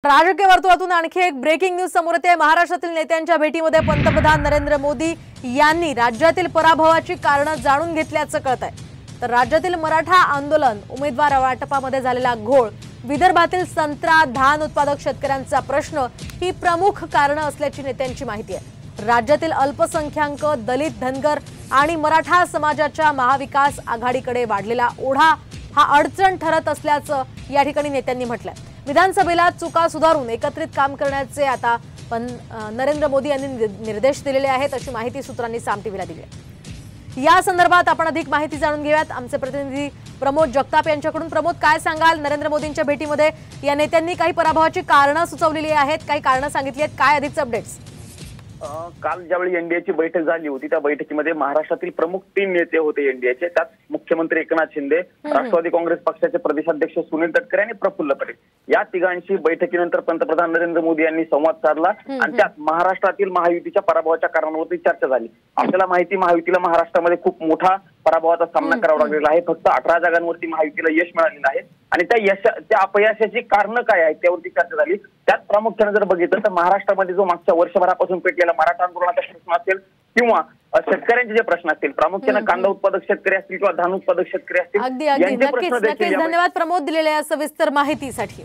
राजकीय वर्तुळातून आणखी एक ब्रेकिंग न्यूज समोर येते। महाराष्ट्रातील नेत्यांच्या भेटीमध्ये पंतप्रधान नरेंद्र मोदी यांनी राज्यातील पराभवाची कारणं जाणून घेतल्याचं कळतंय। तर राज्यातील मराठा आंदोलन, उमेदवार वाटपामध्ये झालेला घोळ, विदर्भातील संत्रा धान उत्पादक शेतकऱ्यांचा प्रश्न ही प्रमुख कारणं असल्याची नेत्यांची माहिती आहे। राज्यातील अल्पसंख्याक, दलित, धनगर आणि मराठा समाजाच्या महाविकास आघाडीकडे वाढलेला ओढा हा अडचण ठरत असल्याचं या ठिकाणी नेत्यांनी म्हटलंय। विधानसभेला चुका सुधारून एकत्रित काम करण्याचे आता नरेंद्र मोदी यांनी निर्देश दिलेले आहेत अशी माहिती सूत्रांनी साम टीव्हीला दिली आहे। या संदर्भात आपण अधिक माहिती जाणून घेऊयात आमचे प्रतिनिधी प्रमोद जगताप यांच्याकडून। प्रमोद, काय सांगाल? नरेंद्र मोदींच्या भेटीमध्ये या नेत्यांनी काही पराभवाची कारणं सुचवलेली आहेत, काही कारणं सांगितली आहेत, काय अधिकचे अपडेट्स? काल ज्यावेळी एनडीएची बैठक झाली होती त्या बैठकीमध्ये महाराष्ट्रातील प्रमुख 3 नेते होते एनडीएचे। त्यात मुख्यमंत्री एकनाथ शिंदे, राष्ट्रवादी काँग्रेस पक्षाचे प्रदेशाध्यक्ष सुनील तटकरे आणि प्रफुल्ल पटेल या तिघांशी बैठकीनंतर पंतप्रधान नरेंद्र मोदी यांनी संवाद साधला आणि त्यात महाराष्ट्रातील महायुतीच्या पराभवाच्या कारणांवरती चर्चा झाली। आपल्याला माहिती, महायुतीला महाराष्ट्रामध्ये खूप मोठा पराभवाचा सामना करावा लागलेला आहे। फक्त 18 जागांवरती महायुतीला यश मिळालेलं आहे आणि त्या अपयशाची कारणं काय आहेत त्यावरती चर्चा झाली। त्यात प्रामुख्याने जर बघितलं तर महाराष्ट्रामध्ये जो मागच्या वर्षभरापासून पेटलेला मराठा आंदोलनाचा प्रश्न असेल किंवा शेतकऱ्यांचे जे प्रश्न असतील, प्रामुख्याने कांदा उत्पादक शेतकरी असतील किंवा धान उत्पादक शेतकरी असतील, धन्यवाद प्रमोद दिलेल्या सविस्तर माहितीसाठी।